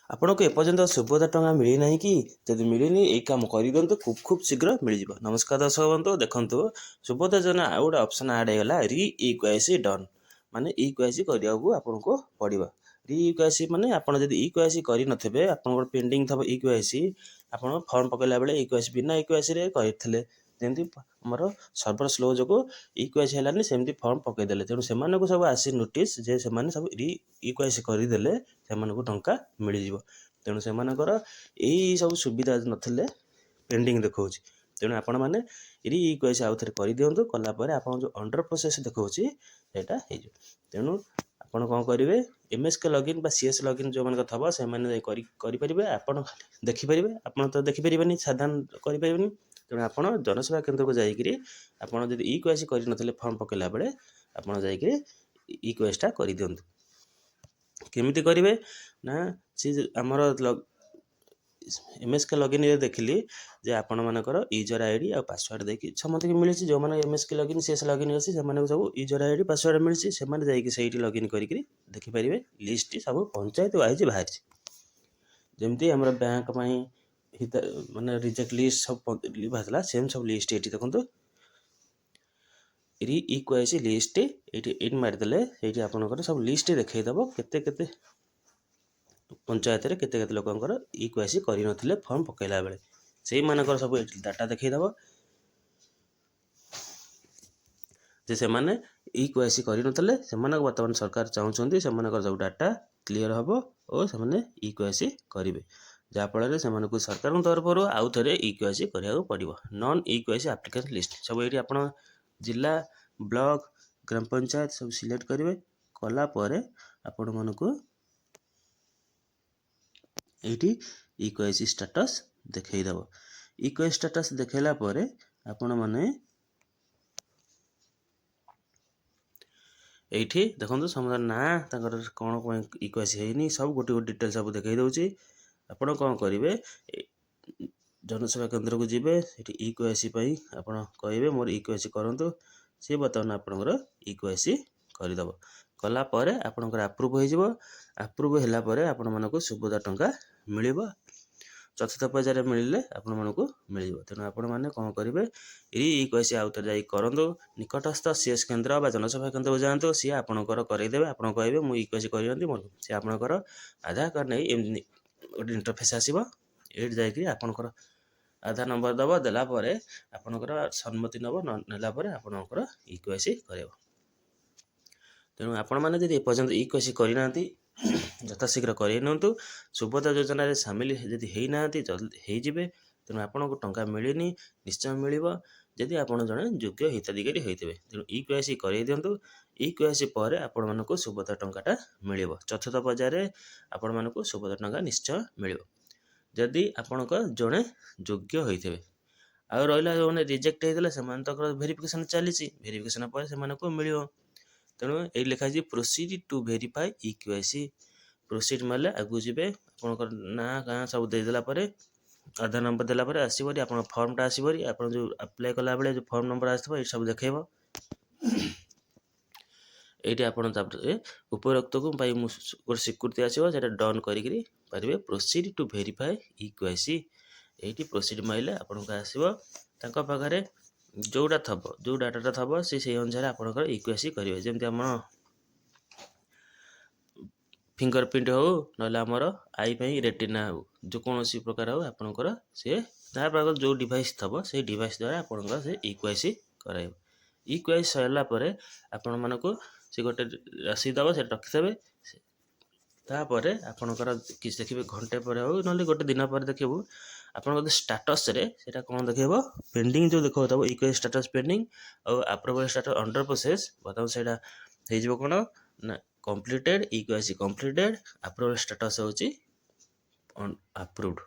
ଆପଣଙ୍କୁ ଏପର୍ଯ୍ୟନ୍ତ ସୁଭଦ୍ରା ଟଙ୍କା ମିଳିନାହିଁ କି? ଯଦି ମିଳିନି ଏଇ କାମ କରିଦିଅନ୍ତୁ, ଖୁବ୍ ଶୀଘ୍ର ମିଳିଯିବ। ନମସ୍କାର ଦର୍ଶକ ବନ୍ଧୁ, ଦେଖନ୍ତୁ ସୁଭଦ୍ରା ଯୋଜନା ଆଉ ଗୋଟେ ଅପସନ୍ ଆଡ଼୍ ହେଇଗଲା ରି-ଇକ୍ୱାଇସି ଡନ୍, ମାନେ ଇକ୍ୱାଇସି କରିବାକୁ ଆପଣଙ୍କୁ ପଡ଼ିବ। ରି-ଇକ୍ୱାଇସି ମାନେ ଆପଣ ଯଦି ଇକ୍ୱାଇସି କରିନଥିବେ, ଆପଣଙ୍କର ପେଣ୍ଡିଂ ଥିବ ଇକ୍ୱାଇସି, ଆପଣ ଫର୍ମ ପକାଇଲା ବେଳେ ଇକ୍ୱାଇସି ବିନା ଇକ୍ୱାଇସିରେ କରିଥିଲେ, ଯେମିତି ଆମର ସର୍ଭର ସ୍ଲୋ ଯୋଗୁଁ ଇକ୍ୱାଇସି ହେଲାନି, ସେମିତି ଫର୍ମ ପକାଇଦେଲେ। ତେଣୁ ସେମାନଙ୍କୁ ସବୁ ଆସି ନୋଟିସ୍ ଯେ ସେମାନେ ସବୁ ରି-ଇକ୍ୱାଇସି କରିଦେଲେ ସେମାନଙ୍କୁ ଟଙ୍କା ମିଳିଯିବ। ତେଣୁ ସେମାନଙ୍କର ଏଇ ସବୁ ସୁବିଧା ନଥିଲେ ପେଣ୍ଡିଂ ଦେଖାଉଛି। ତେଣୁ ଆପଣମାନେ ରି-ଇକ୍ୱାଇସି ଆଉ ଥରେ କରିଦିଅନ୍ତୁ। କଲା ପରେ ଆପଣ ଯେଉଁ ଅଣ୍ଡର ପ୍ରୋସେସ୍ ଦେଖାଉଛି ସେଇଟା ହେଇଯିବ। ତେଣୁ ଆପଣ କ'ଣ କରିବେ, MSK ଲଗଇନ୍ ବା CS ଲଗଇନ୍ ଯେଉଁମାନଙ୍କର ଥିବ ସେମାନେ କରିପାରିବେ। ଆପଣ ଦେଖିପାରିବେ, ଆପଣ ତ ଦେଖିପାରିବେନି, ସାଧାରଣ କରିପାରିବେନି। ତେଣୁ ଆପଣ ଜନସେବା କେନ୍ଦ୍ରକୁ ଯାଇକରି ଆପଣ ଯଦି ଇକ୍ୱାଇସି କରିନଥିଲେ ଫର୍ମ ପକାଇଲା ବେଳେ ଆପଣ ଯାଇକରି ଇକ୍ୱାଇସିଟା କରିଦିଅନ୍ତୁ। କେମିତି କରିବେ ନା, ସେ ଆମର MSK ଲଗଇନ୍ରେ ଦେଖିଲି ଯେ ଆପଣମାନଙ୍କର ୟୁଜର୍ ID ଆଉ ପାସୱାର୍ଡ଼ ଦେଇକି ସମସ୍ତଙ୍କୁ ମିଳିଛି। ଯେଉଁମାନେ MSK ଲଗଇନ୍ CS ଲଗଇନ୍ ଅଛି ସେମାନଙ୍କୁ ସବୁ ୟୁଜର୍ ID ପାସୱାର୍ଡ଼ ମିଳିଛି। ସେମାନେ ଯାଇକି ସେଇଠି ଲଗଇନ୍ କରିକି ଦେଖିପାରିବେ ଲିଷ୍ଟ ସବୁ ପଞ୍ଚାୟତ ୱାଇଜ୍ ବାହାରିଛି। ଯେମିତି ଆମର ବ୍ୟାଙ୍କ ପାଇଁ ମାନେ ରିଜେକ୍ଟ ଲିଷ୍ଟ ସବୁ ବାହାରିଥିଲା, ସେମ୍ ସବୁ ଲିଷ୍ଟ ଏଠି ଦେଖନ୍ତୁ। ରି-ଇକ୍ୱାଇସି ଲିଷ୍ଟ ଏଇଠି ମାରିଦେଲେ ସେଇଠି ଆପଣଙ୍କର ସବୁ ଲିଷ୍ଟ ଦେଖାଇଦେବ, କେତେ ପଞ୍ଚାୟତରେ କେତେ ଲୋକଙ୍କର ଇକ୍ୱାଇସି କରିନଥିଲେ ଫର୍ମ ପକାଇଲା ବେଳେ, ସେଇମାନଙ୍କର ସବୁ ଏଠି ଡାଟା ଦେଖାଇଦେବ ଯେ ସେମାନେ ଇକ୍ୱାଇସି କରିନଥିଲେ। ସେମାନଙ୍କୁ ବର୍ତ୍ତମାନ ସରକାର ଚାହୁଁଛନ୍ତି ସେମାନଙ୍କର ସବୁ ଡାଟା କ୍ଲିଅର ହେବ ଓ ସେମାନେ ଇକ୍ୱାଇସି କରିବେ, ଯାହାଫଳରେ ସେମାନଙ୍କୁ ସରକାରଙ୍କ ତରଫରୁ ଆଉ ଥରେ ଇକ୍ୱାଇସି କରିବାକୁ ପଡ଼ିବ। ନନ୍ ଇକ୍ୱାଇସି ଆପ୍ଲିକେସନ୍ ଲିଷ୍ଟ ସବୁ ଏଇଠି ଆପଣ ଜିଲ୍ଲା, ବ୍ଲକ, ଗ୍ରାମ ପଞ୍ଚାୟତ ସବୁ ସିଲେକ୍ଟ କରିବେ। କଲା ପରେ ଆପଣମାନଙ୍କୁ ଏଇଠି ଇକ୍ୱାଇସି ଷ୍ଟାଟସ୍ ଦେଖାଇଦେବ। ଇକ୍ୱାଇସି ଷ୍ଟାଟସ୍ ଦେଖାଇଲା ପରେ ଆପଣମାନେ ଏଇଠି ଦେଖନ୍ତୁ ସମସ୍ତଙ୍କ ନାଁ, ତାଙ୍କର କ'ଣ ଇକ୍ୱାଇସି ହେଇନି, ସବୁ ଗୋଟେ ଡିଟେଲ୍ ସବୁ ଦେଖାଇ ଦେଉଛି। ଆପଣ କ'ଣ କରିବେ, ଜନସେବା କେନ୍ଦ୍ରକୁ ଯିବେ, ସେଠି ଇକ୍ୱାଇସି ପାଇଁ ଆପଣ କହିବେ ମୋର ଇକ୍ୱାଇସି କରନ୍ତୁ। ସିଏ ବର୍ତ୍ତମାନ ଆପଣଙ୍କର ଇକ୍ୱାଇସି କରିଦେବ। କଲା ପରେ ଆପଣଙ୍କର ଆପ୍ରୁଭ୍ ହୋଇଯିବ। ଆପ୍ରୁଭ୍ ହେଲା ପରେ ଆପଣମାନଙ୍କୁ ସୁଭଦ୍ରା ଟଙ୍କା ମିଳିବ। ଚତୁର୍ଥ ପର୍ଯ୍ୟାୟରେ ମିଳିଲେ ଆପଣମାନଙ୍କୁ ମିଳିବ। ତେଣୁ ଆପଣମାନେ କ'ଣ କରିବେ, ରି-ଇକ୍ୱାଇସି ଆଉ ଥରେ ଯାଇ କରନ୍ତୁ। ନିକଟସ୍ଥ CS କେନ୍ଦ୍ର ବା ଜନସେବା କେନ୍ଦ୍ରକୁ ଯାଆନ୍ତୁ, ସିଏ ଆପଣଙ୍କର କରେଇଦେବେ। ଆପଣ କହିବେ ମୁଁ ଇକ୍ୱାଇସି କରିନାହାନ୍ତି, ସିଏ ଆପଣଙ୍କର ଆଧାର କାର୍ଡ଼ ନେଇ ଏମିତି ଗୋଟେ ଇଣ୍ଟରଫେସ୍ ଆସିବ। ଏଇଠି ଯାଇକି ଆପଣଙ୍କର ଆଧାର ନମ୍ବର ଦେବ, ଦେଲା ପରେ ଆପଣଙ୍କର ସମ୍ମତି ନେଲା ପରେ ଆପଣଙ୍କର ଇକ୍ୱାଇସି କରିବ। ତେଣୁ ଆପଣମାନେ ଯଦି ଏପର୍ଯ୍ୟନ୍ତ ଇକ୍ୱାଇସି କରିନାହାନ୍ତି ଯଥାଶୀଘ୍ର କରେଇ ନିଅନ୍ତୁ। ସୁଭଦ୍ରା ଯୋଜନାରେ ସାମିଲ ଯଦି ହେଇନାହାନ୍ତି ଜଲ୍ଦି ହେଇଯିବେ। ତେଣୁ ଆପଣଙ୍କୁ ଟଙ୍କା ମିଳିନି, ନିଶ୍ଚୟ ମିଳିବ ଯଦି ଆପଣ ଜଣେ ଯୋଗ୍ୟ ହିତାଧିକାରୀ ହୋଇଥିବେ। ତେଣୁ ଇକ୍ୱାଇସି କରେଇ ଦିଅନ୍ତୁ। ଇକ୍ୱାଇସି ପରେ ଆପଣମାନଙ୍କୁ ସୁଭଦ୍ରା ଟଙ୍କାଟା ମିଳିବ। ଚତୁର୍ଥ ପର୍ଯ୍ୟାୟରେ ଆପଣମାନଙ୍କୁ ସୁଭଦ୍ରା ଟଙ୍କା ନିଶ୍ଚୟ ମିଳିବ ଯଦି ଆପଣଙ୍କ ଜଣେ ଯୋଗ୍ୟ ହୋଇଥିବେ। ଆଉ ରହିଲା ଯେଉଁମାନେ ରିଜେକ୍ଟ ହେଇଥିଲେ ସେମାନେ ତାଙ୍କର ଭେରିଫିକେସନ୍ ଚାଲିଛି, ଭେରିଫିକେସନ୍ ପରେ ସେମାନଙ୍କୁ ମିଳିବ। ତେଣୁ ଏଇ ଲେଖାଯାଇଛି ପ୍ରୋସିଡ୍ ଟୁ ଭେରିଫାଏ ଇକ୍ୱାଇସି। ପ୍ରୋସିଡ୍ ମାରିଲେ ଆଗକୁ ଯିବେ। ଆପଣଙ୍କର ନାଁ ଗାଁ ସବୁ ଦେଇଦେଲା ପରେ ଆଧାର ନମ୍ବର ଦେଲା ପରେ ଆସିବରି ଆପଣଙ୍କ ଫର୍ମଟା ଆସିବରି। ଆପଣ ଯେଉଁ ଆପ୍ଲାଏ କଲାବେଳେ ଯେଉଁ ଫର୍ମ ନମ୍ବର ଆସିଥିବ ଏଇଠି ସବୁ ଦେଖାଇବ। ଏଇଠି ଆପଣ ତାପରେ ଉପରୋକ୍ତକୁ ପାଇଁ ଗୋଟେ ସ୍ୱୀକୃତି ଆସିବ, ସେଇଟା ଡନ୍ କରିକିରି ପାରିବେ ପ୍ରୋସିଡ୍ ଟୁ ଭେରିଫାଏ ଇକ୍ୱାଇସି। ଏଇଠି ପ୍ରୋସିଡ୍ ମାରିଲେ ଆପଣଙ୍କୁ ଆସିବ। ତାଙ୍କ ପାଖରେ ଯେଉଁଟା ଥିବ, ଯେଉଁ ଡାଟାଟା ଥିବ ସେଇ ଅନୁସାରେ ଆପଣଙ୍କର ଇକ୍ୱାଇସି କରିବେ। ଯେମିତି ଆମର ଫିଙ୍ଗର ପ୍ରିଣ୍ଟ ହେଉ, ନହେଲେ ଆମର ଆଇ ପାଇଁ ରେଟିନା ହେଉ, ଯେକୌଣସି ପ୍ରକାର ହେଉ ଆପଣଙ୍କର ସିଏ ଯାହା ପାଖରେ ଯେଉଁ ଡିଭାଇସ୍ ଥିବ ସେଇ ଡିଭାଇସ୍ ଦ୍ୱାରା ଆପଣଙ୍କର ସେ ଇକ୍ୱାଇସି କରାଇବ। ଇକ୍ୱାଇସି ସରିଲା ପରେ ଆପଣମାନଙ୍କୁ ସେ ଗୋଟେ ରସିଦ ଦେବ, ସେଟା ରଖିଦେବେ। ତାପରେ ଆପଣଙ୍କର କିଛି ଦେଖିବେ ଘଣ୍ଟେ ପରେ ହେଉ ନହେଲେ ଗୋଟେ ଦିନ ପରେ ଦେଖିବୁ ଆପଣଙ୍କର ଷ୍ଟାଟସ୍ରେ ସେଇଟା କ'ଣ ଦେଖାଇବ, ପେଣ୍ଡିଂ ଯେଉଁ ଦେଖାଉଥିବ ଇକ୍ୱାଇସି ଷ୍ଟାଟସ୍ ପେଣ୍ଡିଂ ଆଉ ଆପ୍ରୁଭାଲ୍ ଷ୍ଟାଟସ୍ ଅଣ୍ଡର ପ୍ରୋସେସ୍, ବର୍ତ୍ତମାନ ସେଇଟା ହେଇଯିବ କ'ଣ ନା କମ୍ପ୍ଲିଟେଡ୍, ଇକ୍ୱାଇସି କମ୍ପ୍ଲିଟେଡ୍, ଆପ୍ରୁଭାଲ୍ ଷ୍ଟାଟସ୍ ହେଉଛି ଆପ୍ରୁଭ୍ଡ।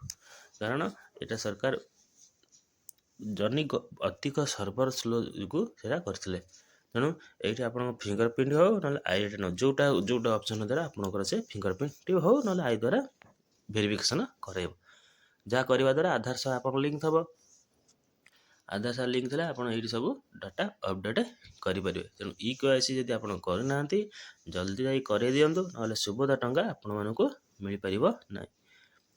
କାରଣ ଏଇଟା ସରକାର ଅଧିକ ସର୍ଭର ସ୍ଲୋ ଯୋଗୁଁ ସେଇଟା କରିଥିଲେ। ତେଣୁ ଏଇଠି ଆପଣଙ୍କ ଫିଙ୍ଗର ପ୍ରିଣ୍ଟ ହେଉ ନହେଲେ ଆଇ ରିଟର୍ନ ଯେଉଁଟା ଅପସନ୍ ଦ୍ୱାରା ଆପଣଙ୍କର ସେ ଫିଙ୍ଗର ପ୍ରିଣ୍ଟ ହେଉ ନହେଲେ ଆଇ ଦ୍ୱାରା ଭେରିଫିକେସନ୍ କରାଇବ। ଯାହା କରିବା ଦ୍ୱାରା ଆଧାର ସହ ଆପଣଙ୍କ ଲିଙ୍କ ଥିବ। ଆଧାର ସହ ଲିଙ୍କ ଥିଲେ ଆପଣ ଏଇଠି ସବୁ ଡାଟା ଅପଡ଼େଟ୍ କରିପାରିବେ। ତେଣୁ ଇକ୍ୱାଇସି ଯଦି ଆପଣ କରିନାହାନ୍ତି ଜଲ୍ଦି ଯାଇ କରେଇ ଦିଅନ୍ତୁ, ନହେଲେ ସୁଭଦ୍ରା ଟଙ୍କା ଆପଣମାନଙ୍କୁ ମିଳିପାରିବ ନାହିଁ।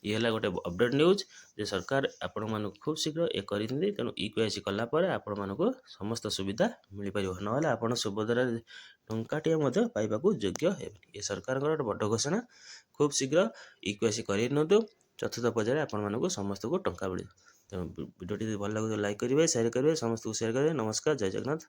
ये है गोटे अपडेट न्यूज जे सरकार आपण मानक खूब शीघ्र ये करिसेंती। तेणु इक्वेसी कला परे आपण मानक समस्त सुविधा मिल पारिबो, नहले आपण सुभद्रा टंकाटिए मध्य पाइबाकू योग्य हेबे। ये सरकार गोटे बड़ घोषणा। खूब शीघ्र इक्वेसी करेइ नियंतु, चतुर्थ पर्याय आपण मानक समस्त को टंका मिल। तेणु वीडियोटी भल लगे लाइक करेंगे, शेयर करेंगे, समस्त को शेयर करेंगे। नमस्कार, जय जगन्नाथ।